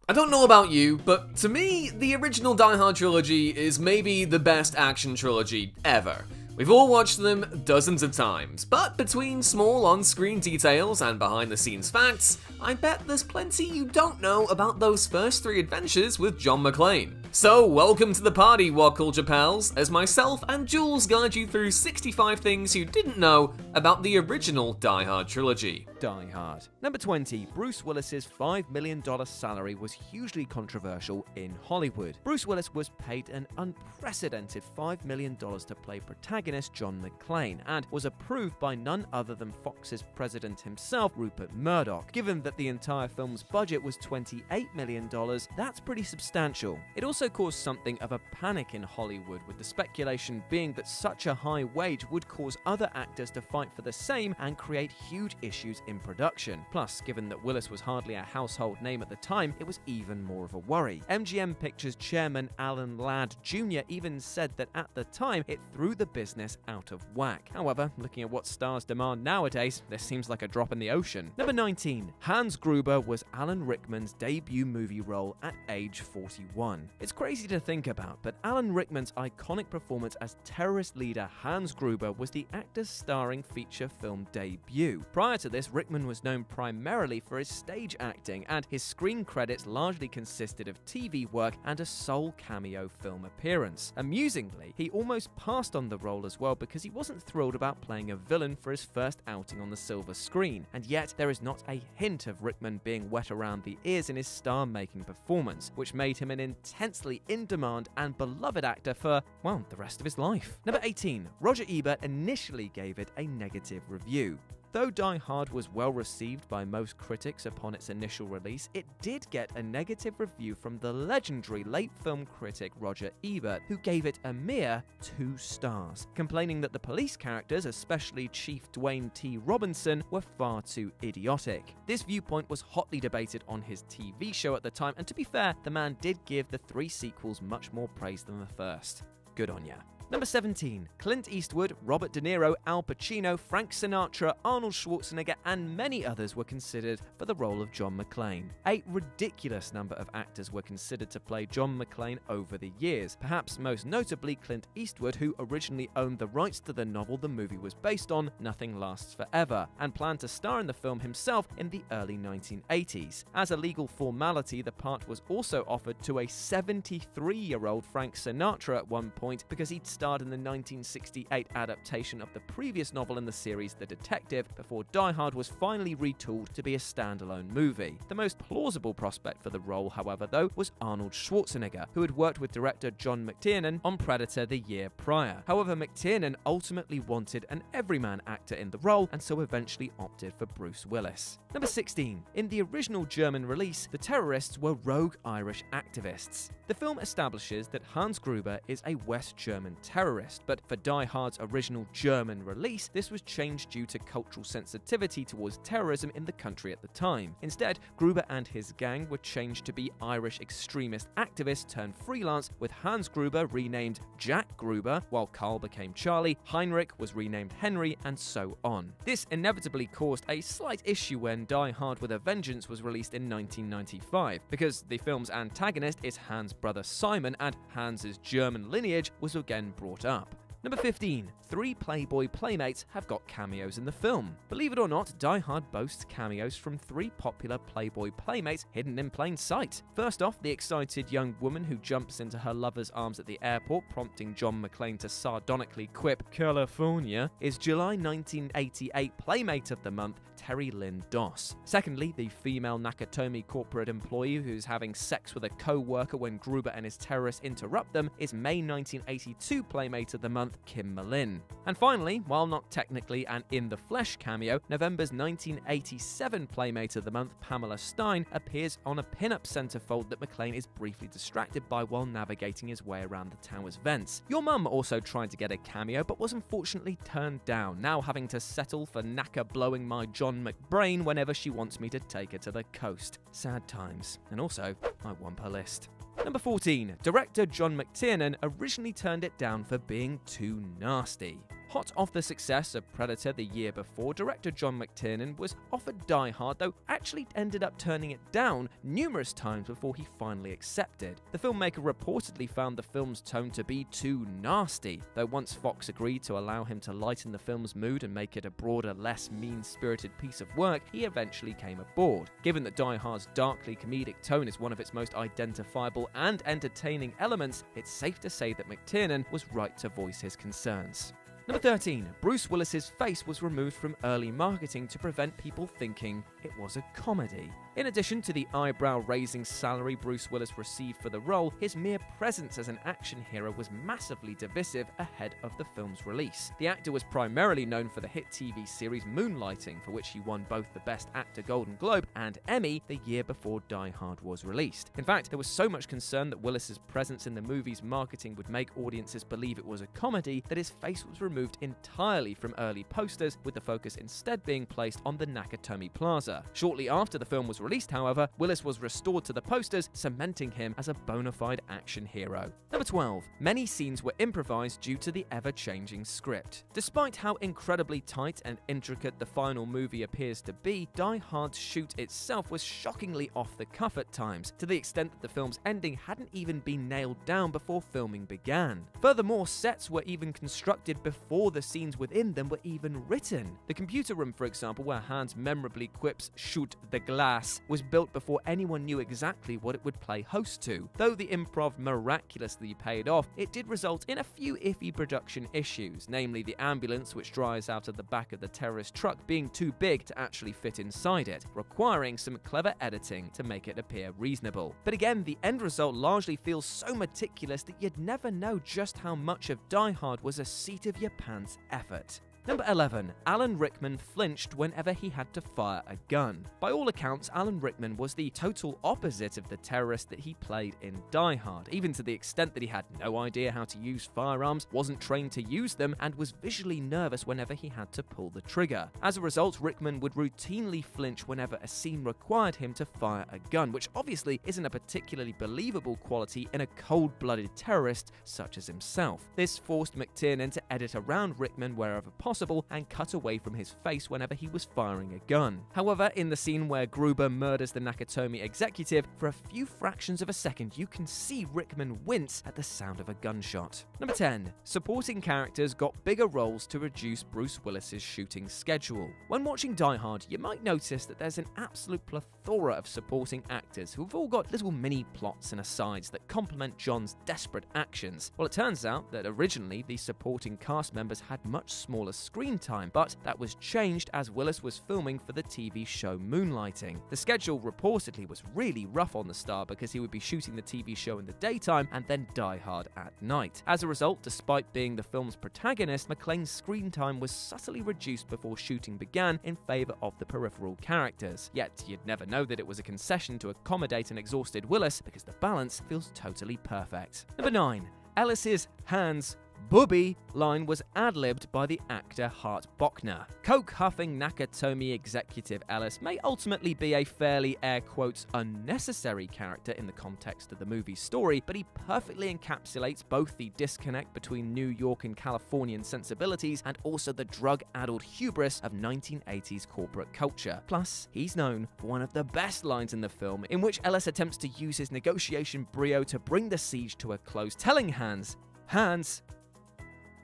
I don't know about you, but to me, the original Die Hard trilogy is maybe the best action trilogy ever. We've all watched them dozens of times, but between small on-screen details and behind-the-scenes facts, I bet there's plenty you don't know about those first 3 adventures with John McClane. So welcome to the party, What Culture Pals, as myself and Jules guide you through 65 things you didn't know about the original Die Hard trilogy. Die Hard. Number 20. Bruce Willis's $5 million salary was hugely controversial in Hollywood. Bruce Willis was paid an unprecedented $5 million to play protagonist John McClane, and was approved by none other than Fox's president himself, Rupert Murdoch. Given that the entire film's budget was $28 million, that's pretty substantial. It also caused something of a panic in Hollywood, with the speculation being that such a high wage would cause other actors to fight for the same and create huge issues in production. Plus, given that Willis was hardly a household name at the time, it was even more of a worry. MGM Pictures chairman Alan Ladd Jr. even said that at the time, it threw the business out of whack. However, looking at what stars demand nowadays, this seems like a drop in the ocean. Number 19. Hans Gruber was Alan Rickman's debut movie role at age 41. It's crazy to think about, but Alan Rickman's iconic performance as terrorist leader Hans Gruber was the actor's starring feature film debut. Prior to this, Rickman was known primarily for his stage acting, and his screen credits largely consisted of TV work and a sole cameo film appearance. Amusingly, he almost passed on the role as well because he wasn't thrilled about playing a villain for his first outing on the silver screen, and yet there is not a hint of Rickman being wet around the ears in his star-making performance, which made him an intensely in-demand and beloved actor for, well, the rest of his life. Number 18. Roger Ebert initially gave it a negative review. Though Die Hard was well received by most critics upon its initial release, it did get a negative review from the legendary late film critic Roger Ebert, who gave it a mere 2 stars, complaining that the police characters, especially Chief Dwayne T. Robinson, were far too idiotic. This viewpoint was hotly debated on his TV show at the time, and to be fair, the man did give the 3 sequels much more praise than the first. Good on ya. Number 17. Clint Eastwood, Robert De Niro, Al Pacino, Frank Sinatra, Arnold Schwarzenegger, and many others were considered for the role of John McClane. A ridiculous number of actors were considered to play John McClane over the years, perhaps most notably Clint Eastwood, who originally owned the rights to the novel the movie was based on, Nothing Lasts Forever, and planned to star in the film himself in the early 1980s. As a legal formality, the part was also offered to a 73-year-old Frank Sinatra at one point because he'd starred in the 1968 adaptation of the previous novel in the series, The Detective, before Die Hard was finally retooled to be a standalone movie. The most plausible prospect for the role, however, though, was Arnold Schwarzenegger, who had worked with director John McTiernan on Predator the year prior. However, McTiernan ultimately wanted an everyman actor in the role, and so eventually opted for Bruce Willis. Number 16. In the original German release, the terrorists were rogue Irish activists. The film establishes that Hans Gruber is a West German terrorist, but for Die Hard's original German release, this was changed due to cultural sensitivity towards terrorism in the country at the time. Instead, Gruber and his gang were changed to be Irish extremist activists turned freelance, with Hans Gruber renamed Jack Gruber, while Carl became Charlie, Heinrich was renamed Henry, and so on. This inevitably caused a slight issue when Die Hard with a Vengeance was released in 1995, because the film's antagonist is Hans' brother Simon, and Hans' German lineage was again brought up. Number 15. 3 Playboy playmates have got cameos in the film. Believe it or not, Die Hard boasts cameos from 3 popular Playboy playmates hidden in plain sight. First off, the excited young woman who jumps into her lover's arms at the airport, prompting John McClane to sardonically quip "California," is July 1988 Playmate of the Month, Terry Lynn Doss. Secondly, the female Nakatomi corporate employee who's having sex with a co-worker when Gruber and his terrorists interrupt them is May 1982 Playmate of the Month, Kim Malin. And finally, while not technically an in the flesh cameo, November's 1987 Playmate of the Month, Pamela Stein, appears on a pin-up centerfold that McClane is briefly distracted by while navigating his way around the tower's vents. Your mum also tried to get a cameo but was unfortunately turned down, now having to settle for Naka blowing my John McBrain whenever she wants me to take her to the coast. Sad times. And also, I won her list. Number 14. Director John McTiernan originally turned it down for being too nasty. Hot off the success of Predator the year before, director John McTiernan was offered Die Hard, though actually ended up turning it down numerous times before he finally accepted. The filmmaker reportedly found the film's tone to be too nasty, though once Fox agreed to allow him to lighten the film's mood and make it a broader, less mean-spirited piece of work, he eventually came aboard. Given that Die Hard's darkly comedic tone is one of its most identifiable and entertaining elements, it's safe to say that McTiernan was right to voice his concerns. Number 13. Bruce Willis's face was removed from early marketing to prevent people thinking it was a comedy. In addition to the eyebrow-raising salary Bruce Willis received for the role, his mere presence as an action hero was massively divisive ahead of the film's release. The actor was primarily known for the hit TV series Moonlighting, for which he won both the Best Actor Golden Globe and Emmy the year before Die Hard was released. In fact, there was so much concern that Willis's presence in the movie's marketing would make audiences believe it was a comedy that his face was removed entirely from early posters, with the focus instead being placed on the Nakatomi Plaza. Shortly after the film was released, however, Willis was restored to the posters, cementing him as a bona fide action hero. Number 12. Many scenes were improvised due to the ever-changing script. Despite how incredibly tight and intricate the final movie appears to be, Die Hard's shoot itself was shockingly off the cuff at times, to the extent that the film's ending hadn't even been nailed down before filming began. Furthermore, sets were even constructed before the scenes within them were even written. The computer room, for example, where Hans memorably quips "shoot the glass," was built before anyone knew exactly what it would play host to. Though the improv miraculously paid off, it did result in a few iffy production issues, namely the ambulance which drives out of the back of the terrorist truck being too big to actually fit inside it, requiring some clever editing to make it appear reasonable. But again, the end result largely feels so meticulous that you'd never know just how much of Die Hard was a seat-of-your-pants effort. Number 11. Alan Rickman flinched whenever he had to fire a gun. By all accounts, Alan Rickman was the total opposite of the terrorist that he played in Die Hard, even to the extent that he had no idea how to use firearms, wasn't trained to use them, and was visually nervous whenever he had to pull the trigger. As a result, Rickman would routinely flinch whenever a scene required him to fire a gun, which obviously isn't a particularly believable quality in a cold-blooded terrorist such as himself. This forced McTiernan to edit around Rickman wherever possible and cut away from his face whenever he was firing a gun. However, in the scene where Gruber murders the Nakatomi executive, for a few fractions of a second you can see Rickman wince at the sound of a gunshot. Number 10. Supporting characters got bigger roles to reduce Bruce Willis's shooting schedule. When watching Die Hard, you might notice that there's an absolute plethora of supporting actors who've all got little mini plots and asides that complement John's desperate actions. Well, it turns out that originally the supporting cast members had much smaller screen time, but that was changed as Willis was filming for the TV show Moonlighting. The schedule reportedly was really rough on the star because he would be shooting the TV show in the daytime and then Die Hard at night. As a result, despite being the film's protagonist, McClane's screen time was subtly reduced before shooting began in favor of the peripheral characters. Yet, you'd never know that it was a concession to accommodate an exhausted Willis because the balance feels totally perfect. Number 9. Ellis's Hans Booby line was ad-libbed by the actor Hart Bochner. Coke-huffing Nakatomi executive Ellis may ultimately be a fairly air quotes unnecessary character in the context of the movie's story, but he perfectly encapsulates both the disconnect between New York and Californian sensibilities and also the drug-addled hubris of 1980s corporate culture. Plus, he's known for one of the best lines in the film, in which Ellis attempts to use his negotiation brio to bring the siege to a close, telling Hans,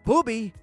"Booby,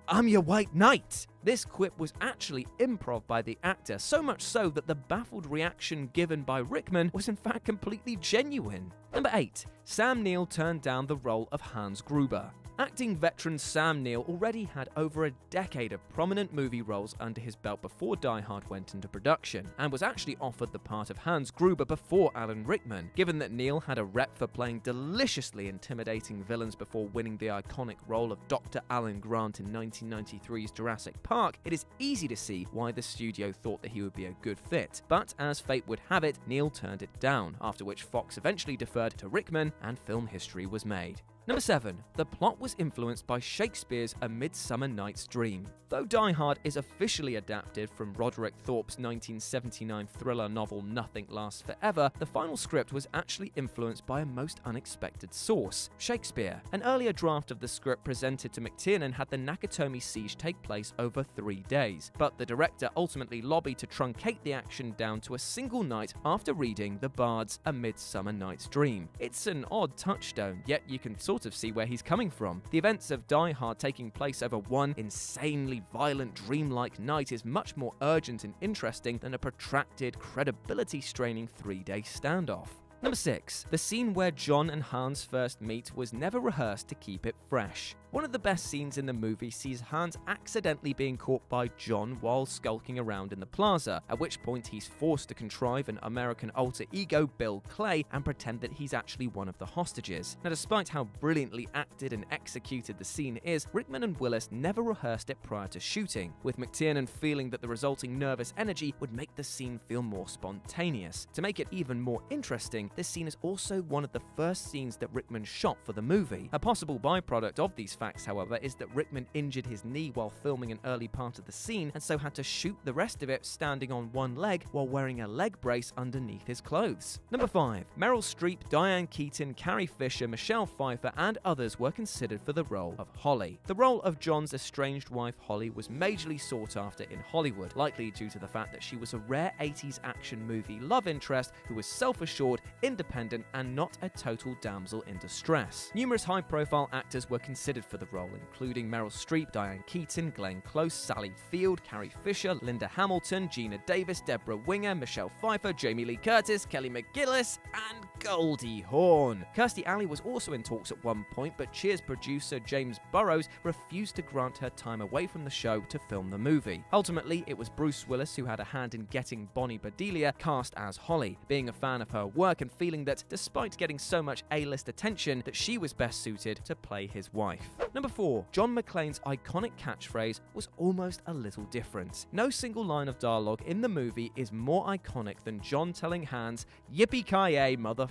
I'm your white knight." This quip was actually improv by the actor, so much so that the baffled reaction given by Rickman was in fact completely genuine. Number 8. Sam Neill turned down the role of Hans Gruber. Acting veteran Sam Neill already had over a decade of prominent movie roles under his belt before Die Hard went into production, and was actually offered the part of Hans Gruber before Alan Rickman. Given that Neill had a rep for playing deliciously intimidating villains before winning the iconic role of Dr. Alan Grant in 1993's Jurassic Park, it is easy to see why the studio thought that he would be a good fit. But as fate would have it, Neill turned it down, after which Fox eventually deferred to Rickman and film history was made. Number 7. The plot was influenced by Shakespeare's A Midsummer Night's Dream. Though Die Hard is officially adapted from Roderick Thorpe's 1979 thriller novel Nothing Lasts Forever, the final script was actually influenced by a most unexpected source, Shakespeare. An earlier draft of the script presented to McTiernan had the Nakatomi siege take place over 3 days, but the director ultimately lobbied to truncate the action down to a single night after reading the Bard's A Midsummer Night's Dream. It's an odd touchstone, yet you can sort of see where he's coming from. The events of Die Hard taking place over one insanely violent dreamlike night is much more urgent and interesting than a protracted, credibility-straining 3-day standoff. Number 6. The scene where John and Hans first meet was never rehearsed to keep it fresh. One of the best scenes in the movie sees Hans accidentally being caught by John while skulking around in the plaza, at which point he's forced to contrive an American alter ego, Bill Clay, and pretend that he's actually one of the hostages. Now, despite how brilliantly acted and executed the scene is, Rickman and Willis never rehearsed it prior to shooting, with McTiernan feeling that the resulting nervous energy would make the scene feel more spontaneous. To make it even more interesting, this scene is also one of the first scenes that Rickman shot for the movie. A possible byproduct of these facts, however, is that Rickman injured his knee while filming an early part of the scene, and so had to shoot the rest of it standing on one leg while wearing a leg brace underneath his clothes. Number 5. Meryl Streep, Diane Keaton, Carrie Fisher, Michelle Pfeiffer, and others were considered for the role of Holly. The role of John's estranged wife Holly was majorly sought after in Hollywood, likely due to the fact that she was a rare 80s action movie love interest who was self-assured, independent, and not a total damsel in distress. Numerous high-profile actors were considered for the role, including Meryl Streep, Diane Keaton, Glenn Close, Sally Field, Carrie Fisher, Linda Hamilton, Gina Davis, Deborah Winger, Michelle Pfeiffer, Jamie Lee Curtis, Kelly McGillis, and Goldie Hawn. Kirstie Alley was also in talks at one point, but Cheers producer James Burrows refused to grant her time away from the show to film the movie. Ultimately, it was Bruce Willis who had a hand in getting Bonnie Bedelia cast as Holly, being a fan of her work and feeling that, despite getting so much A-list attention, that she was best suited to play his wife. Number 4. John McClane's iconic catchphrase was almost a little different. No single line of dialogue in the movie is more iconic than John telling Hans, "Yippee-ki-yay, motherfucker,"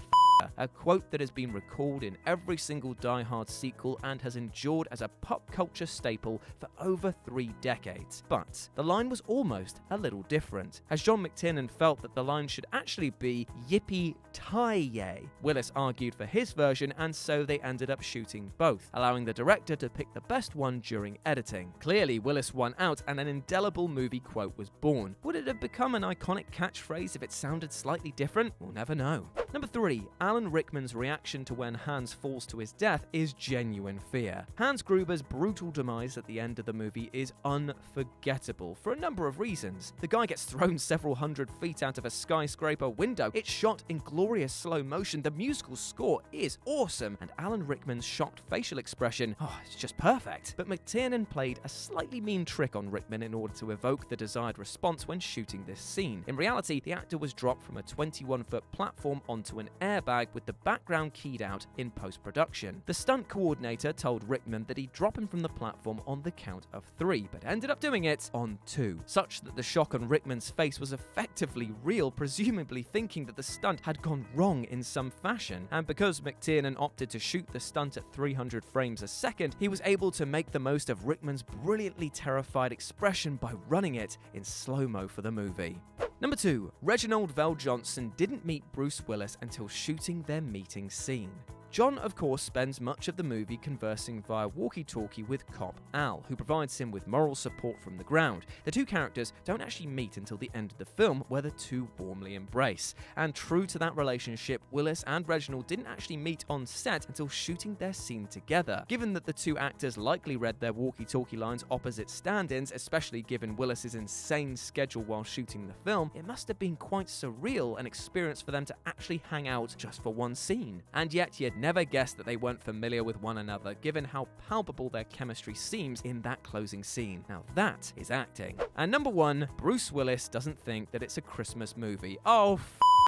a quote that has been recalled in every single Die Hard sequel and has endured as a pop culture staple for over 3 decades. But the line was almost a little different, as John McTiernan felt that the line should actually be "Yippee-ti-yay." Willis argued for his version, and so they ended up shooting both, allowing the director to pick the best one during editing. Clearly, Willis won out and an indelible movie quote was born. Would it have become an iconic catchphrase if it sounded slightly different? We'll never know. Number 3. Alan Rickman's reaction to when Hans falls to his death is genuine fear. Hans Gruber's brutal demise at the end of the movie is unforgettable for a number of reasons. The guy gets thrown several hundred feet out of a skyscraper window. It's shot in glorious slow motion. The musical score is awesome, and Alan Rickman's shocked facial expression, it's just perfect. But McTiernan played a slightly mean trick on Rickman in order to evoke the desired response when shooting this scene. In reality, the actor was dropped from a 21-foot platform onto an airbag with the background keyed out in post-production. The stunt coordinator told Rickman that he'd drop him from the platform on the count of 3, but ended up doing it on 2, such that the shock on Rickman's face was effectively real, presumably thinking that the stunt had gone wrong in some fashion. And because McTiernan opted to shoot the stunt at 300 frames a second, he was able to make the most of Rickman's brilliantly terrified expression by running it in slow-mo for the movie. Number 2. Reginald VelJohnson didn't meet Bruce Willis until shooting their meeting scene. John, of course, spends much of the movie conversing via walkie-talkie with cop Al, who provides him with moral support from the ground. The two characters don't actually meet until the end of the film, where the two warmly embrace. And true to that relationship, Willis and Reginald didn't actually meet on set until shooting their scene together. Given that the two actors likely read their walkie-talkie lines opposite stand-ins, especially given Willis's insane schedule while shooting the film, it must have been quite surreal an experience for them to actually hang out just for one scene. And yet, you'd never guessed that they weren't familiar with one another, given how palpable their chemistry seems in that closing scene. Now that is acting. And number 1, Bruce Willis doesn't think that it's a Christmas movie. Oh,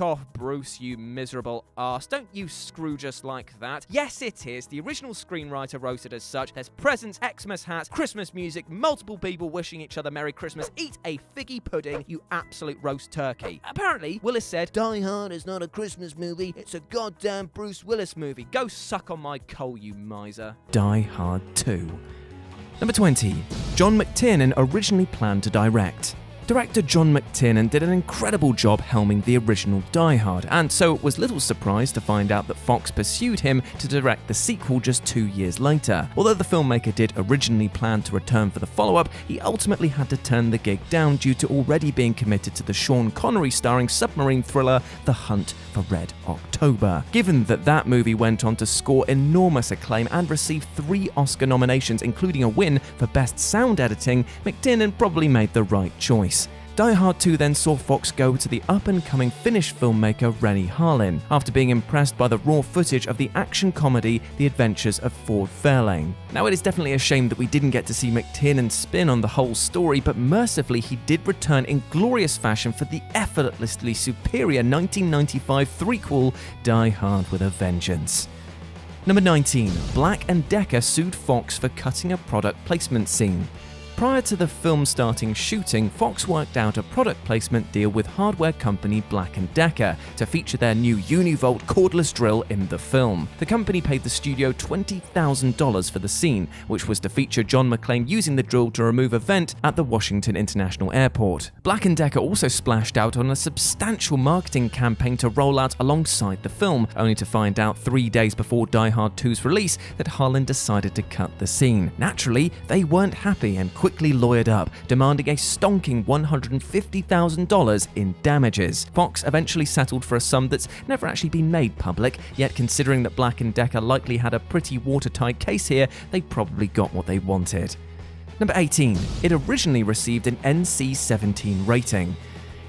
off, Bruce, you miserable arse. Don't you Scrooge us like that. Yes, it is. The original screenwriter wrote it as such. There's presents, Xmas hats, Christmas music, multiple people wishing each other Merry Christmas. Eat a figgy pudding, you absolute roast turkey. Apparently, Willis said, Die Hard is not a Christmas movie, it's a goddamn Bruce Willis movie. Go suck on my coal, you miser. Die Hard 2. Number 20. John McTiernan originally planned to direct. Director John McTiernan did an incredible job helming the original Die Hard, and so it was little surprise to find out that Fox pursued him to direct the sequel just 2 years later. Although the filmmaker did originally plan to return for the follow-up, he ultimately had to turn the gig down due to already being committed to the Sean Connery starring submarine thriller The Hunt for Red October. Given that that movie went on to score enormous acclaim and receive 3 Oscar nominations, including a win for Best Sound Editing, McTiernan probably made the right choice. Die Hard 2 then saw Fox go to the up-and-coming Finnish filmmaker Rennie Harlin, after being impressed by the raw footage of the action comedy The Adventures of Ford Fairlane. Now, it is definitely a shame that we didn't get to see McTiernan's spin on the whole story, but mercifully he did return in glorious fashion for the effortlessly superior 1995 threequel Die Hard with a Vengeance. Number 19. Black & Decker sued Fox for cutting a product placement scene. Prior to the film starting shooting, Fox worked out a product placement deal with hardware company Black & Decker to feature their new Univolt cordless drill in the film. The company paid the studio $20,000 for the scene, which was to feature John McClane using the drill to remove a vent at the Washington International Airport. Black & Decker also splashed out on a substantial marketing campaign to roll out alongside the film, only to find out 3 days before Die Hard 2's release that Harlan decided to cut the scene. Naturally, they weren't happy and quickly lawyered up, demanding a stonking $150,000 in damages. Fox eventually settled for a sum that's never actually been made public, yet considering that Black & Decker likely had a pretty watertight case here, they probably got what they wanted. Number 18. It originally received an NC-17 rating.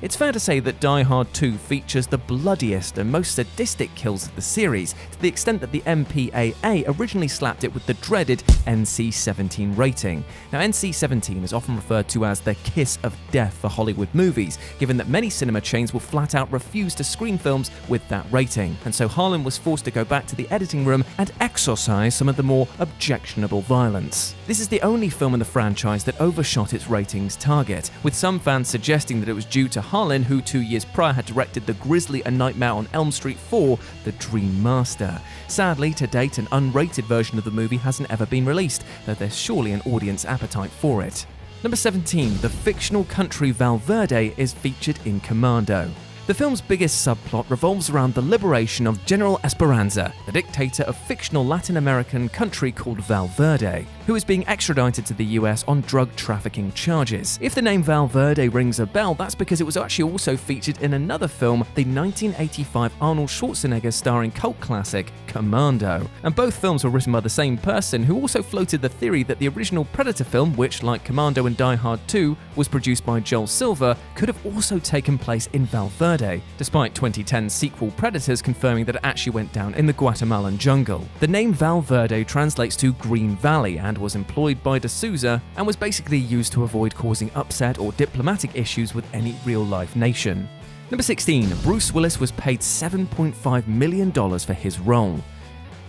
It's fair to say that Die Hard 2 features the bloodiest and most sadistic kills of the series, to the extent that the MPAA originally slapped it with the dreaded NC-17 rating. Now, NC-17 is often referred to as the kiss of death for Hollywood movies, given that many cinema chains will flat out refuse to screen films with that rating, and so Harlan was forced to go back to the editing room and exorcise some of the more objectionable violence. This is the only film in the franchise that overshot its ratings target, with some fans suggesting that it was due to Harlan, who 2 years prior had directed the grisly A Nightmare on Elm Street 4, The Dream Master. Sadly, to date, an unrated version of the movie hasn't ever been released, though there's surely an audience appetite for it. Number 17. The fictional country Valverde is featured in Commando. The film's biggest subplot revolves around the liberation of General Esperanza, the dictator of fictional Latin American country called Valverde, who is being extradited to the US on drug trafficking charges. If the name Valverde rings a bell, that's because it was actually also featured in another film, the 1985 Arnold Schwarzenegger starring cult classic Commando. And both films were written by the same person, who also floated the theory that the original Predator film, which, like Commando and Die Hard 2, was produced by Joel Silver, could have also taken place in Valverde, despite 2010's sequel Predators confirming that it actually went down in the Guatemalan jungle. The name Valverde translates to Green Valley and was employed by D'Souza and was basically used to avoid causing upset or diplomatic issues with any real-life nation. Number 16. Bruce Willis was paid $7.5 million for his role.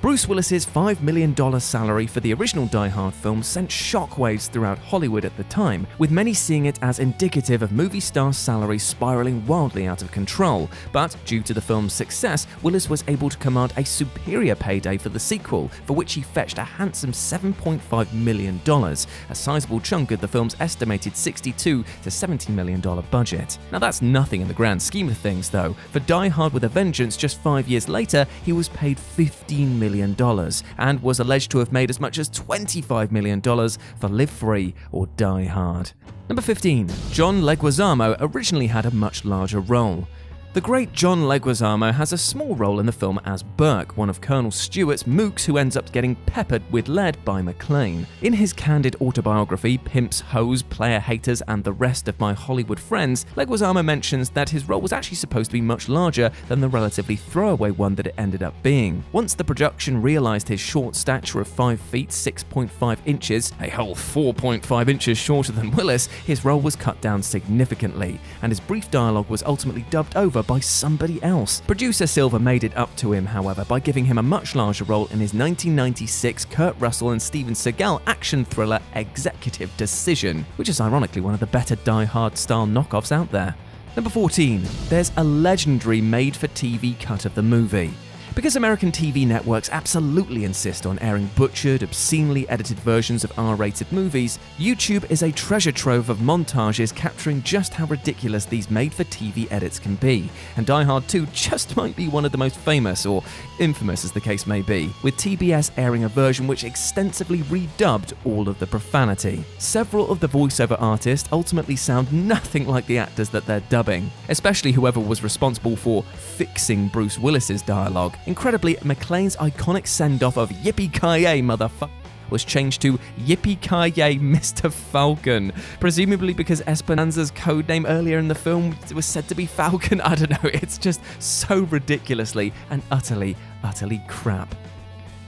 Bruce Willis's $5 million salary for the original Die Hard film sent shockwaves throughout Hollywood at the time, with many seeing it as indicative of movie stars' salaries spiraling wildly out of control. But due to the film's success, Willis was able to command a superior payday for the sequel, for which he fetched a handsome $7.5 million, a sizable chunk of the film's estimated $62 to $70 million budget. Now, that's nothing in the grand scheme of things, though. For Die Hard with a Vengeance just 5 years later, he was paid $15 million and was alleged to have made as much as $25 million for Live Free or Die Hard. Number 15. John Leguizamo originally had a much larger role. The great John Leguizamo has a small role in the film as Burke, one of Colonel Stewart's mooks who ends up getting peppered with lead by McClane. In his candid autobiography, Pimps, Hoes, Player Haters, and the Rest of My Hollywood Friends, Leguizamo mentions that his role was actually supposed to be much larger than the relatively throwaway one that it ended up being. Once the production realized his short stature of 5 feet 6.5 inches, a whole 4.5 inches shorter than Willis, his role was cut down significantly, and his brief dialogue was ultimately dubbed over by somebody else. Producer Silver made it up to him, however, by giving him a much larger role in his 1996 Kurt Russell and Steven Seagal action thriller Executive Decision, which is ironically one of the better Die Hard style knockoffs out there. Number 14. There's a legendary made-for-TV cut of the movie. Because American TV networks absolutely insist on airing butchered, obscenely edited versions of R-rated movies, YouTube is a treasure trove of montages capturing just how ridiculous these made-for-TV edits can be, and Die Hard 2 just might be one of the most famous, or infamous as the case may be, with TBS airing a version which extensively redubbed all of the profanity. Several of the voiceover artists ultimately sound nothing like the actors that they're dubbing, especially whoever was responsible for fixing Bruce Willis's dialogue. Incredibly, McClane's iconic send-off of "Yippee-ki-yay, motherfucker" was changed to "Yippee-ki-yay, Mr. Falcon," presumably because Esperanza's codename earlier in the film was said to be Falcon. I don't know, it's just so ridiculously and utterly crap.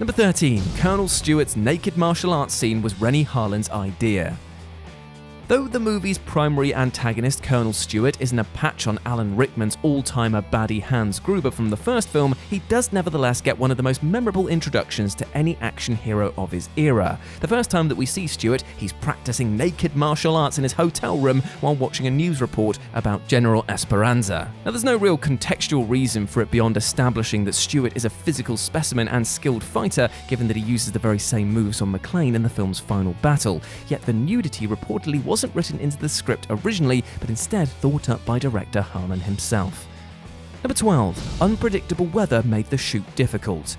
Number 13. Colonel Stewart's naked martial arts scene was Rennie Harlin's idea. Though the movie's primary antagonist, Colonel Stewart, isn't a patch on Alan Rickman's all-timer baddie Hans Gruber from the first film, he does nevertheless get one of the most memorable introductions to any action hero of his era. The first time that we see Stewart, he's practicing naked martial arts in his hotel room while watching a news report about General Esperanza. Now, there's no real contextual reason for it beyond establishing that Stewart is a physical specimen and skilled fighter, given that he uses the very same moves on McClane in the film's final battle. Yet the nudity reportedly wasn't written into the script originally, but instead thought up by director Harlan himself. Number 12. Unpredictable weather made the shoot difficult.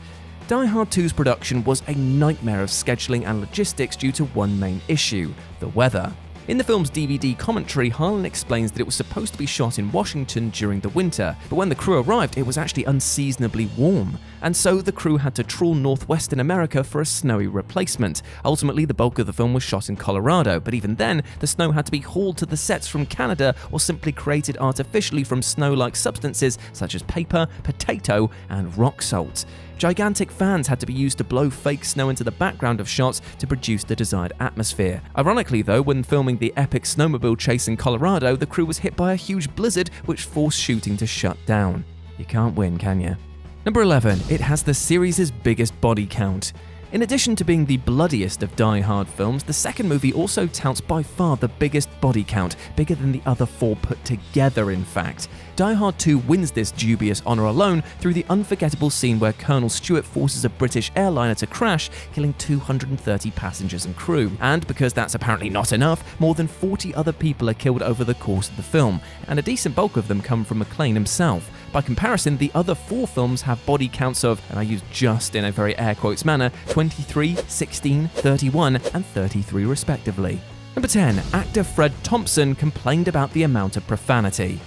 Die Hard 2's production was a nightmare of scheduling and logistics due to one main issue: the weather. In the film's DVD commentary, Harlan explains that it was supposed to be shot in Washington during the winter, but when the crew arrived, it was actually unseasonably warm, and so the crew had to trawl northwestern America for a snowy replacement. Ultimately, the bulk of the film was shot in Colorado, but even then, the snow had to be hauled to the sets from Canada or simply created artificially from snow-like substances such as paper, potato, and rock salt. Gigantic fans had to be used to blow fake snow into the background of shots to produce the desired atmosphere. Ironically though, when filming the epic snowmobile chase in Colorado, the crew was hit by a huge blizzard which forced shooting to shut down. You can't win, can you? Number 11. It has the series' biggest body count. In addition to being the bloodiest of Die Hard films, the second movie also touts by far the biggest body count, bigger than the other four put together in fact. Die Hard 2 wins this dubious honour alone through the unforgettable scene where Colonel Stewart forces a British airliner to crash, killing 230 passengers and crew. And because that's apparently not enough, more than 40 other people are killed over the course of the film, and a decent bulk of them come from McClane himself. By comparison, the other four films have body counts of, and I use just in a very air quotes manner, 23, 16, 31, and 33 respectively. Number 10. Actor Fred Thompson complained about the amount of profanity.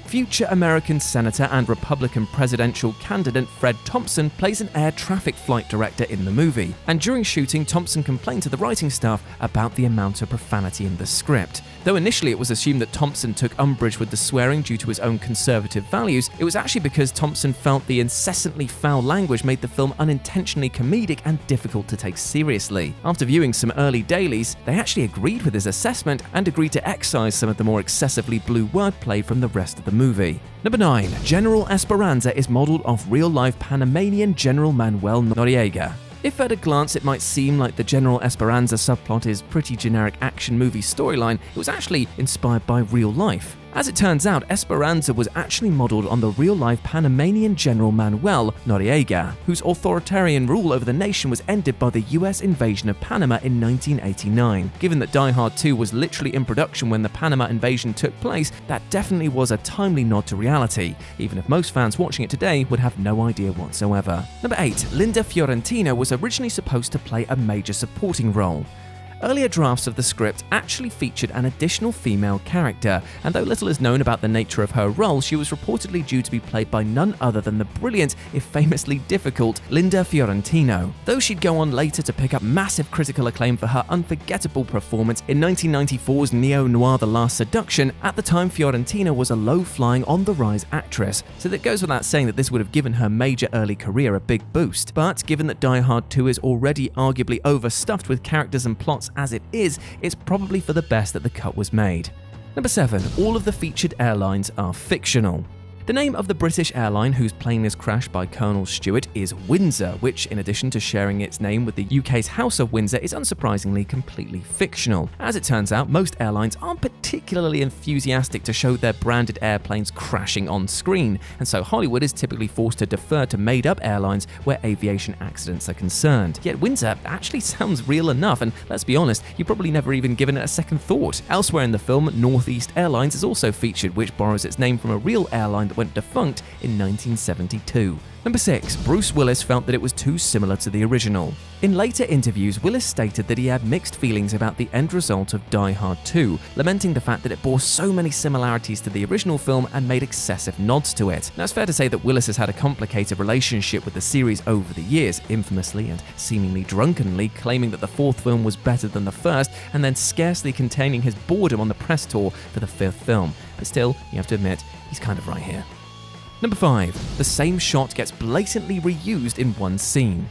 Future American Senator and Republican presidential candidate Fred Thompson plays an air traffic flight director in the movie, and during shooting, Thompson complained to the writing staff about the amount of profanity in the script. Though initially it was assumed that Thompson took umbrage with the swearing due to his own conservative values, it was actually because Thompson felt the incessantly foul language made the film unintentionally comedic and difficult to take seriously. After viewing some early dailies, they actually agreed with his assessment and agreed to excise some of the more excessively blue wordplay from the rest of the movie. Number 9. General Esperanza is modelled off real-life Panamanian General Manuel Noriega. If at a glance it might seem like the General Esperanza subplot is pretty generic action movie storyline, it was actually inspired by real life. As it turns out, Esperanza was actually modelled on the real-life Panamanian General Manuel Noriega, whose authoritarian rule over the nation was ended by the US invasion of Panama in 1989. Given that Die Hard 2 was literally in production when the Panama invasion took place, that definitely was a timely nod to reality, even if most fans watching it today would have no idea whatsoever. Number 8. Linda Fiorentino was originally supposed to play a major supporting role. Earlier drafts of the script actually featured an additional female character, and though little is known about the nature of her role, she was reportedly due to be played by none other than the brilliant, if famously difficult, Linda Fiorentino. Though she'd go on later to pick up massive critical acclaim for her unforgettable performance in 1994's neo-noir The Last Seduction, at the time Fiorentino was a low-flying, on-the-rise actress, so that goes without saying that this would have given her major early career a big boost. But given that Die Hard 2 is already arguably overstuffed with characters and plots as it is, it's probably for the best that the cut was made. Number 7. All of the featured airlines are fictional. The name of the British airline whose plane is crashed by Colonel Stewart is Windsor, which, in addition to sharing its name with the UK's House of Windsor, is unsurprisingly completely fictional. As it turns out, most airlines aren't particularly enthusiastic to show their branded airplanes crashing on screen, and so Hollywood is typically forced to defer to made-up airlines where aviation accidents are concerned. Yet Windsor actually sounds real enough, and let's be honest, you've probably never even given it a second thought. Elsewhere in the film, Northeast Airlines is also featured, which borrows its name from a real airline that went defunct in 1972. Number 6. Bruce Willis felt that it was too similar to the original. In later interviews, Willis stated that he had mixed feelings about the end result of Die Hard 2, lamenting the fact that it bore so many similarities to the original film and made excessive nods to it. Now, it's fair to say that Willis has had a complicated relationship with the series over the years, infamously and seemingly drunkenly claiming that the fourth film was better than the first, and then scarcely containing his boredom on the press tour for the fifth film. But still, you have to admit, he's kind of right here. Number 5. The same shot gets blatantly reused in one scene.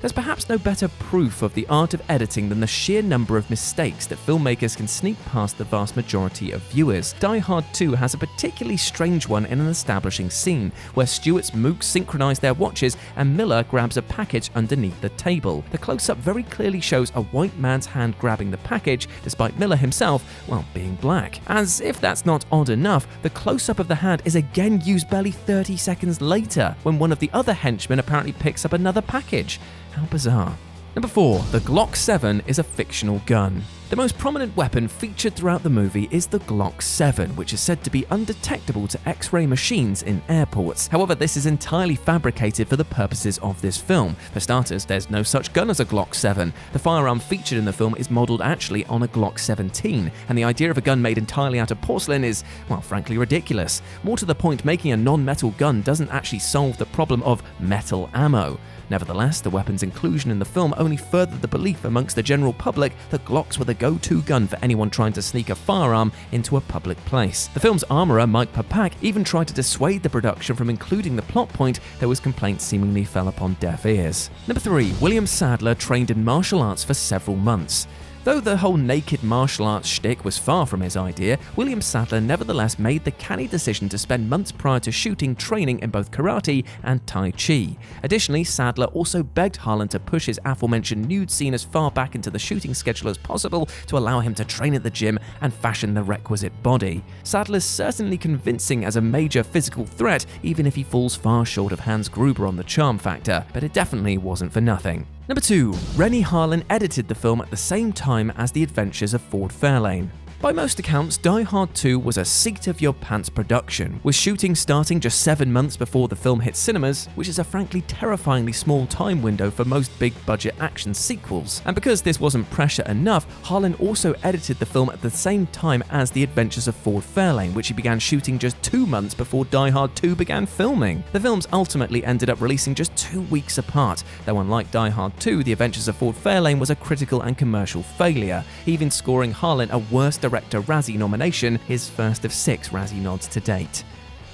There's perhaps no better proof of the art of editing than the sheer number of mistakes that filmmakers can sneak past the vast majority of viewers. Die Hard 2 has a particularly strange one in an establishing scene, where Stewart's mooks synchronize their watches and Miller grabs a package underneath the table. The close-up very clearly shows a white man's hand grabbing the package, despite Miller himself, well, being black. As if that's not odd enough, the close-up of the hand is again used barely 30 seconds later, when one of the other henchmen apparently picks up another package. How bizarre. Number 4. The Glock 7 is a fictional gun. The most prominent weapon featured throughout the movie is the Glock 7, which is said to be undetectable to X-ray machines in airports. However, this is entirely fabricated for the purposes of this film. For starters, there's no such gun as a Glock 7. The firearm featured in the film is modeled actually on a Glock 17, and the idea of a gun made entirely out of porcelain is, well, frankly ridiculous. More to the point, making a non-metal gun doesn't actually solve the problem of metal ammo. Nevertheless, the weapon's inclusion in the film only furthered the belief amongst the general public that Glocks were the go-to gun for anyone trying to sneak a firearm into a public place. The film's armourer, Mike Papak, even tried to dissuade the production from including the plot point, though his complaints seemingly fell upon deaf ears. Number 3. William Sadler trained in martial arts for several months. Though the whole naked martial arts shtick was far from his idea, William Sadler nevertheless made the canny decision to spend months prior to shooting training in both karate and Tai Chi. Additionally, Sadler also begged Harlan to push his aforementioned nude scene as far back into the shooting schedule as possible to allow him to train at the gym and fashion the requisite body. Sadler's certainly convincing as a major physical threat, even if he falls far short of Hans Gruber on the charm factor, but it definitely wasn't for nothing. Number 2. Rennie Harlan edited the film at the same time as The Adventures of Ford Fairlane. By most accounts, Die Hard 2 was a seat-of-your-pants production, with shooting starting just 7 months before the film hit cinemas, which is a frankly terrifyingly small time window for most big-budget action sequels. And because this wasn't pressure enough, Harlan also edited the film at the same time as The Adventures of Ford Fairlane, which he began shooting just 2 months before Die Hard 2 began filming. The films ultimately ended up releasing just 2 weeks apart, though unlike Die Hard 2, The Adventures of Ford Fairlane was a critical and commercial failure, even scoring Harlan a Worst Director Razzie nomination, his first of 6 Razzie nods to date.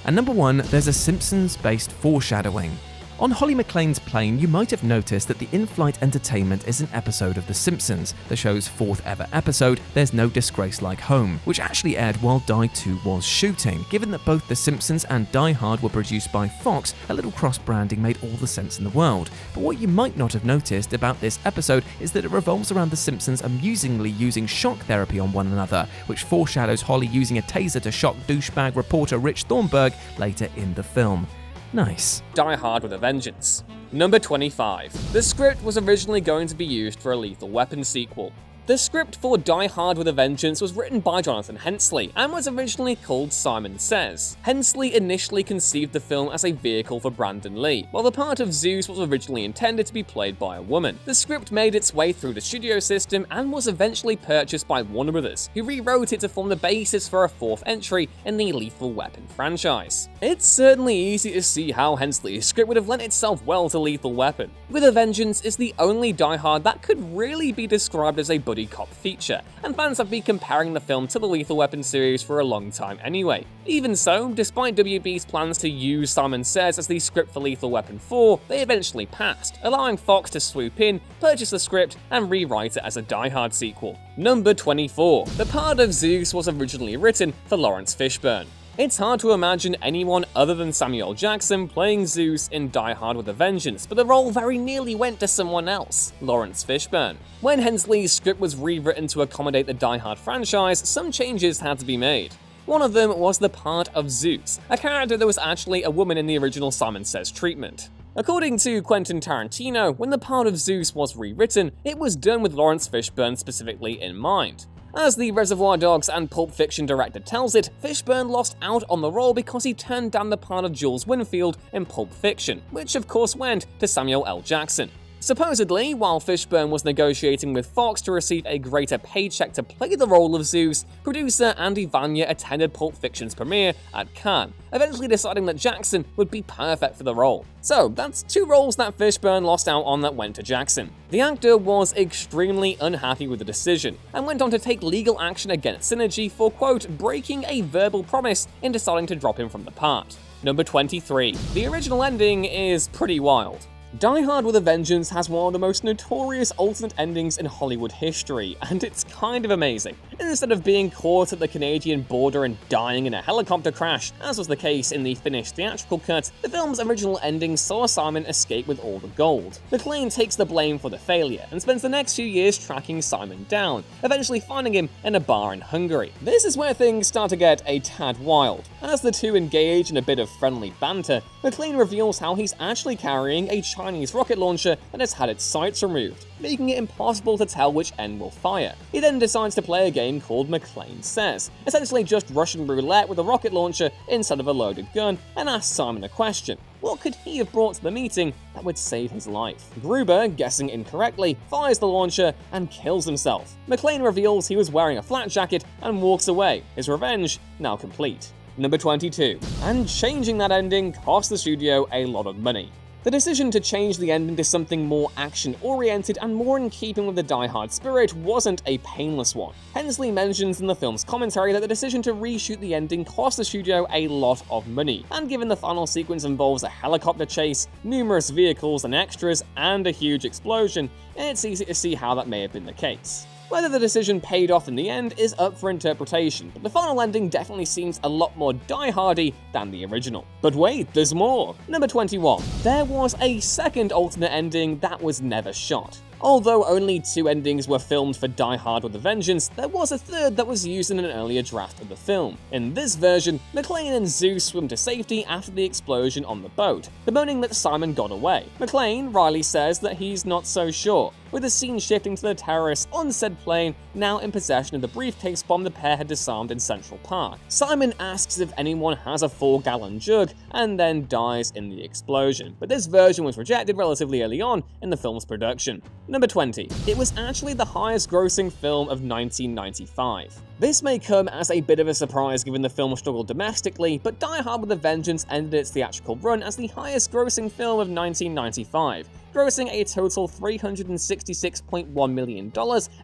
And number 1, there's a Simpsons-based foreshadowing. On Holly McClane's plane, you might have noticed that the in-flight entertainment is an episode of The Simpsons, the show's 4th ever episode, There's No Disgrace Like Home, which actually aired while Die 2 was shooting. Given that both The Simpsons and Die Hard were produced by Fox, a little cross-branding made all the sense in the world. But what you might not have noticed about this episode is that it revolves around The Simpsons amusingly using shock therapy on one another, which foreshadows Holly using a taser to shock douchebag reporter Rich Thornburg later in the film. Nice. Die Hard with a Vengeance. Number 25. The script was originally going to be used for a Lethal Weapon sequel. The script for Die Hard with a Vengeance was written by Jonathan Hensley and was originally called Simon Says. Hensley initially conceived the film as a vehicle for Brandon Lee, while the part of Zeus was originally intended to be played by a woman. The script made its way through the studio system and was eventually purchased by Warner Brothers, who rewrote it to form the basis for a 4th entry in the Lethal Weapon franchise. It's certainly easy to see how Hensley's script would have lent itself well to Lethal Weapon. With a Vengeance is the only Die Hard that could really be described as a buddy cop feature, and fans have been comparing the film to the Lethal Weapon series for a long time anyway. Even so, despite WB's plans to use Simon Says as the script for Lethal Weapon 4, they eventually passed, allowing Fox to swoop in, purchase the script, and rewrite it as a Die Hard sequel. Number 24. The part of Zeus was originally written for Lawrence Fishburne. It's hard to imagine anyone other than Samuel L. Jackson playing Zeus in Die Hard with a Vengeance, but the role very nearly went to someone else, Lawrence Fishburne. When Hensley's script was rewritten to accommodate the Die Hard franchise, some changes had to be made. One of them was the part of Zeus, a character that was actually a woman in the original Simon Says treatment. According to Quentin Tarantino, when the part of Zeus was rewritten, it was done with Lawrence Fishburne specifically in mind. As the Reservoir Dogs and Pulp Fiction director tells it, Fishburne lost out on the role because he turned down the part of Jules Winfield in Pulp Fiction, which of course went to Samuel L. Jackson. Supposedly, while Fishburne was negotiating with Fox to receive a greater paycheck to play the role of Zeus, producer Andy Vanya attended Pulp Fiction's premiere at Cannes, eventually deciding that Jackson would be perfect for the role. So that's 2 roles that Fishburne lost out on that went to Jackson. The actor was extremely unhappy with the decision, and went on to take legal action against Synergy for, quote, breaking a verbal promise in deciding to drop him from the part. Number 23. The original ending is pretty wild. Die Hard with a Vengeance has one of the most notorious alternate endings in Hollywood history, and it's kind of amazing. Instead of being caught at the Canadian border and dying in a helicopter crash, as was the case in the finished theatrical cut, the film's original ending saw Simon escape with all the gold. McClane takes the blame for the failure, and spends the next few years tracking Simon down, eventually finding him in a bar in Hungary. This is where things start to get a tad wild. As the two engage in a bit of friendly banter, McClane reveals how he's actually carrying a Chinese rocket launcher that has had its sights removed, making it impossible to tell which end will fire. He then decides to play a game called McClane Says, essentially just Russian roulette with a rocket launcher instead of a loaded gun, and asks Simon a question. What could he have brought to the meeting that would save his life? Gruber, guessing incorrectly, fires the launcher and kills himself. McClane reveals he was wearing a flak jacket and walks away, his revenge now complete. Number 22. And changing that ending cost the studio a lot of money. The decision to change the ending to something more action-oriented and more in keeping with the Die Hard spirit wasn't a painless one. Hensley mentions in the film's commentary that the decision to reshoot the ending cost the studio a lot of money, and given the final sequence involves a helicopter chase, numerous vehicles and extras, and a huge explosion, it's easy to see how that may have been the case. Whether the decision paid off in the end is up for interpretation, but the final ending definitely seems a lot more die-hardy than the original. But wait, there's more! Number 21. There was a second alternate ending that was never shot. Although only 2 endings were filmed for Die Hard with a Vengeance, there was a third that was used in an earlier draft of the film. In this version, McClane and Zeus swim to safety after the explosion on the boat, bemoaning that Simon got away. McClane, Riley says that he's not so sure, with the scene shifting to the terrorists on said plane now in possession of the briefcase bomb the pair had disarmed in Central Park. Simon asks if anyone has a 4-gallon jug and then dies in the explosion, but this version was rejected relatively early on in the film's production. Number 20. It was actually the highest grossing film of 1995. This may come as a bit of a surprise given the film struggled domestically, but Die Hard with a Vengeance ended its theatrical run as the highest grossing film of 1995, grossing a total $366.1 million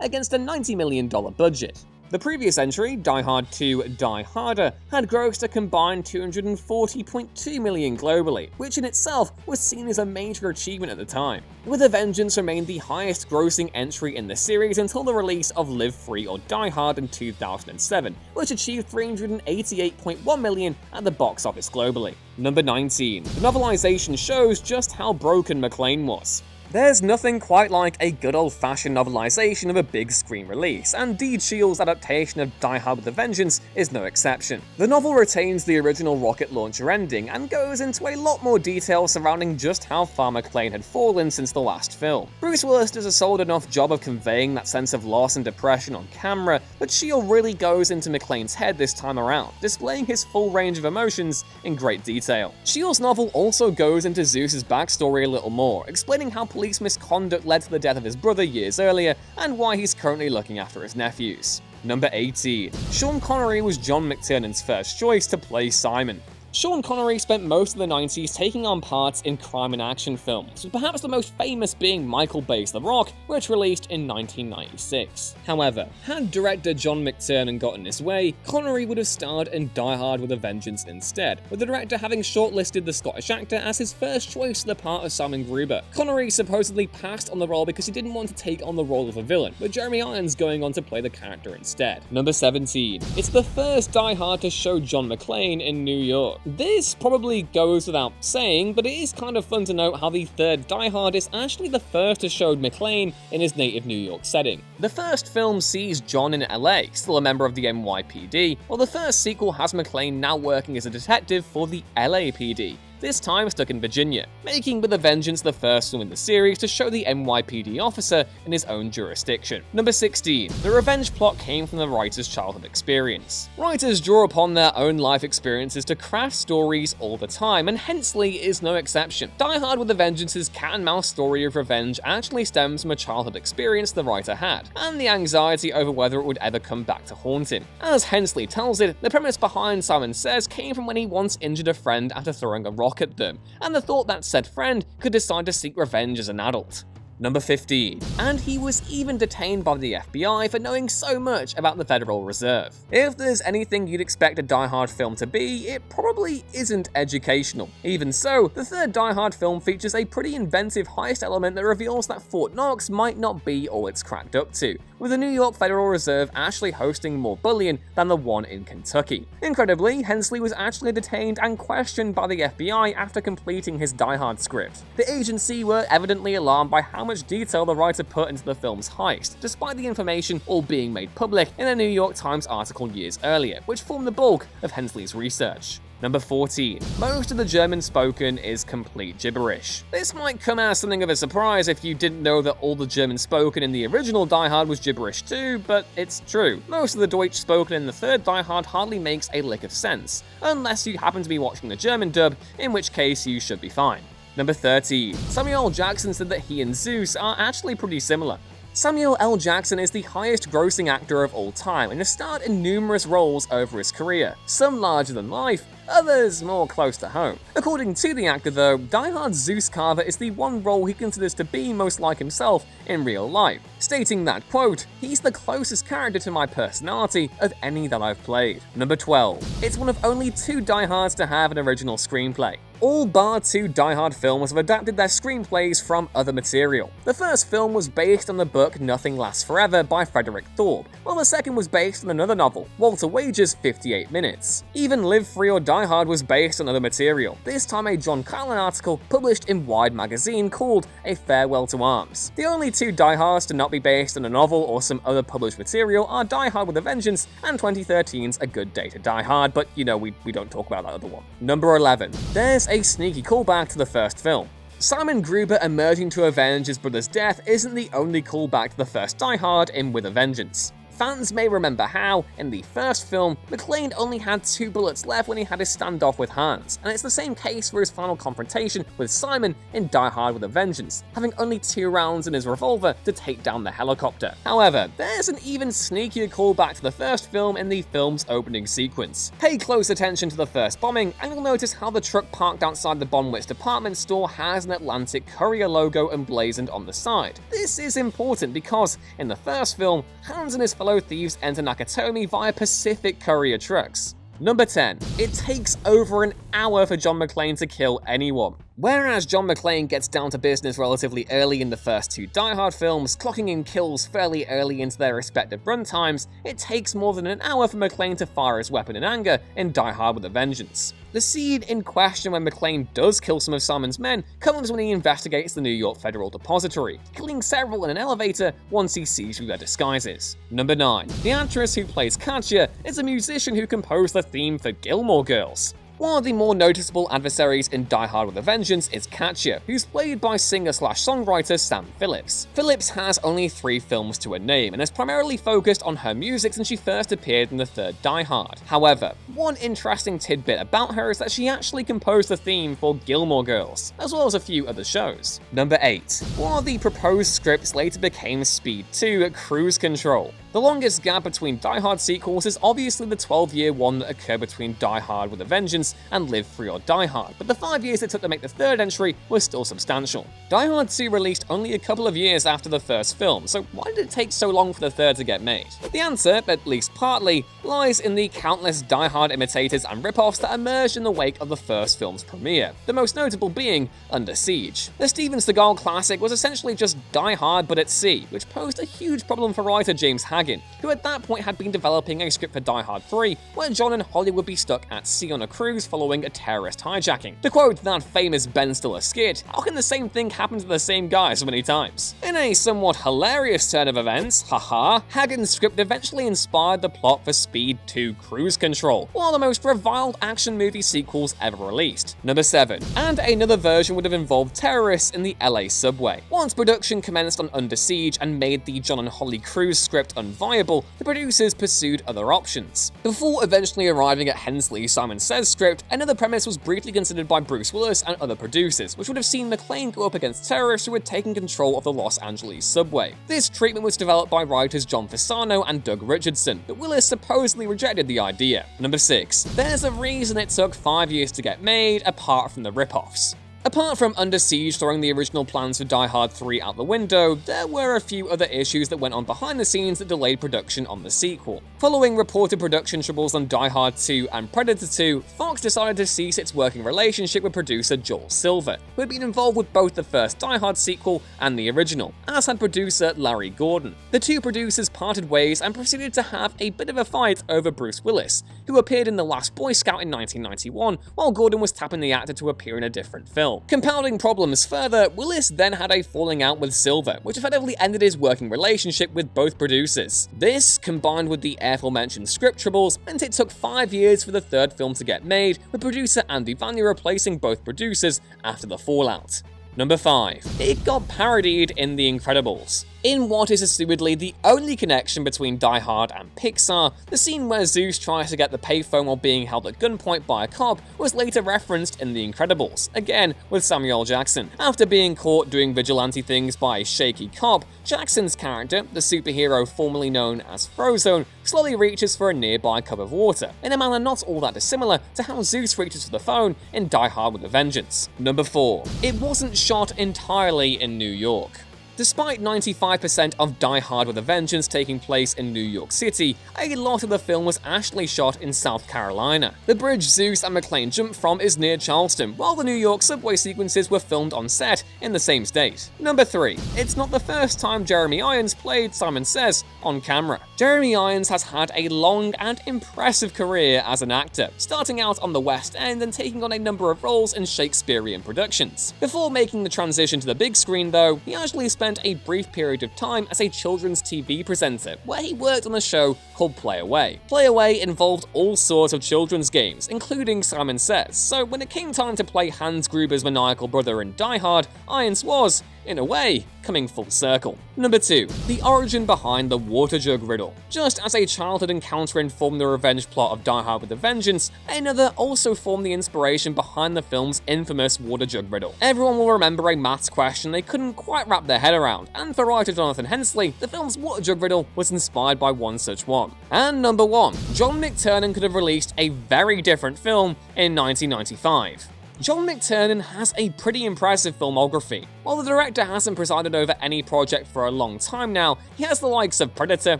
against a $90 million budget. The previous entry, Die Hard 2 Die Harder, had grossed a combined $240.2 million globally, which in itself was seen as a major achievement at the time. With a Vengeance remained the highest grossing entry in the series until the release of Live Free or Die Hard in 2007, which achieved $388.1 million at the box office globally. Number 19. The novelization shows just how broken McClane was. There's nothing quite like a good old-fashioned novelization of a big screen release, and Deed Shields' adaptation of Die Hard with a Vengeance is no exception. The novel retains the original rocket launcher ending, and goes into a lot more detail surrounding just how far McClane had fallen since the last film. Bruce Willis does a solid enough job of conveying that sense of loss and depression on camera, but Shield really goes into McClane's head this time around, displaying his full range of emotions in great detail. Shield's novel also goes into Zeus's backstory a little more, explaining how police misconduct led to the death of his brother years earlier, and why he's currently looking after his nephews. Number 18. Sean Connery was John McTiernan's first choice to play Simon. Sean Connery spent most of the 90s taking on parts in crime and action films, with perhaps the most famous being Michael Bay's The Rock, which released in 1996. However, had director John McTiernan gotten his way, Connery would have starred in Die Hard with a Vengeance instead, with the director having shortlisted the Scottish actor as his first choice for the part of Simon Gruber. Connery supposedly passed on the role because he didn't want to take on the role of a villain, with Jeremy Irons going on to play the character instead. Number 17. It's the first Die Hard to show John McClane in New York. This probably goes without saying, but it is kind of fun to note how the third Die Hard is actually the first to show McClane in his native New York setting. The first film sees John in LA, still a member of the NYPD, while the first sequel has McClane now working as a detective for the LAPD. This time stuck in Virginia, making With a Vengeance the first film in the series to show the NYPD officer in his own jurisdiction. Number 16. The revenge plot came from the writer's childhood experience. Writers draw upon their own life experiences to craft stories all the time, and Hensley is no exception. Die Hard with a Vengeance's cat-and-mouse story of revenge actually stems from a childhood experience the writer had, and the anxiety over whether it would ever come back to haunt him. As Hensley tells it, the premise behind Simon Says came from when he once injured a friend after throwing a rock at them, and the thought that said friend could decide to seek revenge as an adult. Number 15. And he was even detained by the FBI for knowing so much about the Federal Reserve. If there's anything you'd expect a Die Hard film to be, it probably isn't educational. Even so, the third Die Hard film features a pretty inventive heist element that reveals that Fort Knox might not be all it's cracked up to, with the New York Federal Reserve actually hosting more bullion than the one in Kentucky. Incredibly, Hensley was actually detained and questioned by the FBI after completing his Die Hard script. The agency were evidently alarmed by how much detail the writer put into the film's heist, despite the information all being made public in a New York Times article years earlier, which formed the bulk of Hensley's research. Number 14. Most of the German spoken is complete gibberish. This might come as something of a surprise if you didn't know that all the German spoken in the original Die Hard was gibberish too, but it's true. Most of the Deutsch spoken in the third Die Hard hardly makes a lick of sense, unless you happen to be watching the German dub, in which case you should be fine. Number 13. Samuel L. Jackson said that he and Zeus are actually pretty similar. Samuel L. Jackson is the highest grossing actor of all time and has starred in numerous roles over his career, some larger than life, others more close to home. According to the actor though, Die Hard's Zeus Carver is the one role he considers to be most like himself in real life, stating that, quote, "He's the closest character to my personality of any that I've played." Number 12. It's one of only 2 Die Hards to have an original screenplay. All bar 2 Die Hard films have adapted their screenplays from other material. The first film was based on the book Nothing Lasts Forever by Frederick Thorpe, while the second was based on another novel, Walter Wager's 58 Minutes. Even Live Free or Die Hard was based on other material, this time a John Carlin article published in Wide magazine called A Farewell to Arms. The only 2 Die Hards to not be based on a novel or some other published material are Die Hard with a Vengeance and 2013's A Good Day to Die Hard, but you know, we don't talk about that other one. Number 11. There's a sneaky callback to the first film. Simon Gruber emerging to avenge his brother's death isn't the only callback to the first Die Hard in With a Vengeance. Fans may remember how, in the first film, McClane only had 2 bullets left when he had his standoff with Hans, and it's the same case for his final confrontation with Simon in Die Hard with a Vengeance, having only 2 rounds in his revolver to take down the helicopter. However, there's an even sneakier callback to the first film in the film's opening sequence. Pay close attention to the first bombing, and you'll notice how the truck parked outside the Bonwitz department store has an Atlantic Courier logo emblazoned on the side. This is important because, in the first film, Hans and his fellow thieves enter Nakatomi via Pacific Courier trucks. Number 10. It takes over an hour for John McClane to kill anyone. Whereas John McClane gets down to business relatively early in the first 2 Die Hard films, clocking in kills fairly early into their respective runtimes, it takes more than an hour for McClane to fire his weapon in anger in Die Hard with a Vengeance. The scene in question when McClane does kill some of Simon's men comes when he investigates the New York Federal Depository, killing several in an elevator once he sees through their disguises. Number 9. The actress who plays Katya is a musician who composed the theme for Gilmore Girls. One of the more noticeable adversaries in Die Hard with a Vengeance is Katya, who's played by singer-slash-songwriter Sam Phillips. Phillips has only 3 films to her name and has primarily focused on her music since she first appeared in the third Die Hard. However, one interesting tidbit about her is that she actually composed the theme for Gilmore Girls, as well as a few other shows. Number 8. One of the proposed scripts later became Speed 2 Cruise Control. The longest gap between Die Hard sequels is obviously the 12-year one that occurred between Die Hard with a Vengeance Vengeance and Live Free or Die Hard, but the 5 years it took to make the third entry was still substantial. Die Hard 2 released only a couple of years after the first film, so why did it take so long for the third to get made? The answer, at least partly, lies in the countless Die Hard imitators and rip-offs that emerged in the wake of the first film's premiere, the most notable being Under Siege. The Steven Seagal classic was essentially just Die Hard but at sea, which posed a huge problem for writer James Hagen, who at that point had been developing a script for Die Hard 3, where John and Holly would be stuck at sea on a cruise following a terrorist hijacking. To quote that famous Ben Stiller skit, how can the same thing happen to the same guy so many times? In a somewhat hilarious turn of events, haha, Hagen's script eventually inspired the plot for Speed 2 Cruise Control, one of the most reviled action movie sequels ever released. Number 7. And another version would have involved terrorists in the LA subway. Once production commenced on Under Siege and made the John and Holly cruise script unviable, the producers pursued other options. Before eventually arriving at Hensley's Simon Says script, another premise was briefly considered by Bruce Willis and other producers, which would have seen McClane go up against terrorists who had taken control of the Los Angeles subway. This treatment was developed by writers John Fasano and Doug Richardson, but Willis supposedly rejected the idea. Number 6. There's a reason it took 5 years to get made, apart from the rip-offs. Apart from Under Siege throwing the original plans for Die Hard 3 out the window, there were a few other issues that went on behind the scenes that delayed production on the sequel. Following reported production troubles on Die Hard 2 and Predator 2, Fox decided to cease its working relationship with producer Joel Silver, who had been involved with both the first Die Hard sequel and the original, as had producer Larry Gordon. The two producers parted ways and proceeded to have a bit of a fight over Bruce Willis, who appeared in The Last Boy Scout in 1991, while Gordon was tapping the actor to appear in a different film. Compounding problems further, Willis then had a falling out with Silver, which effectively ended his working relationship with both producers. This, combined with the aforementioned script troubles, meant it took 5 years for the third film to get made, with producer Andy Vanya replacing both producers after the fallout. Number 5. It got parodied in The Incredibles. In what is assumedly the only connection between Die Hard and Pixar, the scene where Zeus tries to get the payphone while being held at gunpoint by a cop was later referenced in The Incredibles, again with Samuel L. Jackson. After being caught doing vigilante things by a shaky cop, Jackson's character, the superhero formerly known as Frozone, slowly reaches for a nearby cup of water, in a manner not all that dissimilar to how Zeus reaches for the phone in Die Hard with a Vengeance. Number 4. It wasn't shot entirely in New York. Despite 95% of Die Hard with a Vengeance taking place in New York City, a lot of the film was actually shot in South Carolina. The bridge Zeus and McClane jump from is near Charleston, while the New York subway sequences were filmed on set in the same state. Number 3. It's not the first time Jeremy Irons played Simon Says on camera. Jeremy Irons has had a long and impressive career as an actor, starting out on the West End and taking on a number of roles in Shakespearean productions. Before making the transition to the big screen though, he actually spent a brief period of time as a children's TV presenter, where he worked on a show called Play Away. Play Away involved all sorts of children's games, including Simon Says, so when it came time to play Hans Gruber's maniacal brother in Die Hard, Irons was, in a way, coming full circle. Number 2. The origin behind the water jug riddle. Just as a childhood encounter informed the revenge plot of Die Hard with a Vengeance, another also formed the inspiration behind the film's infamous water jug riddle. Everyone will remember a maths question they couldn't quite wrap their head around, and for writer Jonathan Hensley, the film's water jug riddle was inspired by one such one. And number 1. John McTiernan could have released a very different film in 1995. John McTiernan has a pretty impressive filmography. While the director hasn't presided over any project for a long time now, he has the likes of Predator,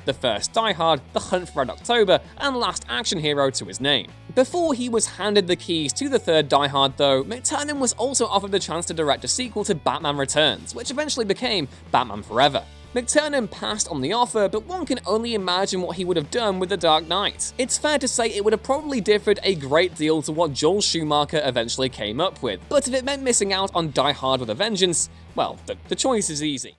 the first Die Hard, The Hunt for Red October, and Last Action Hero to his name. Before he was handed the keys to the third Die Hard though, McTiernan was also offered the chance to direct a sequel to Batman Returns, which eventually became Batman Forever. McTiernan passed on the offer, but one can only imagine what he would have done with The Dark Knight. It's fair to say it would have probably differed a great deal to what Joel Schumacher eventually came up with, but if it meant missing out on Die Hard with a Vengeance, well, the choice is easy.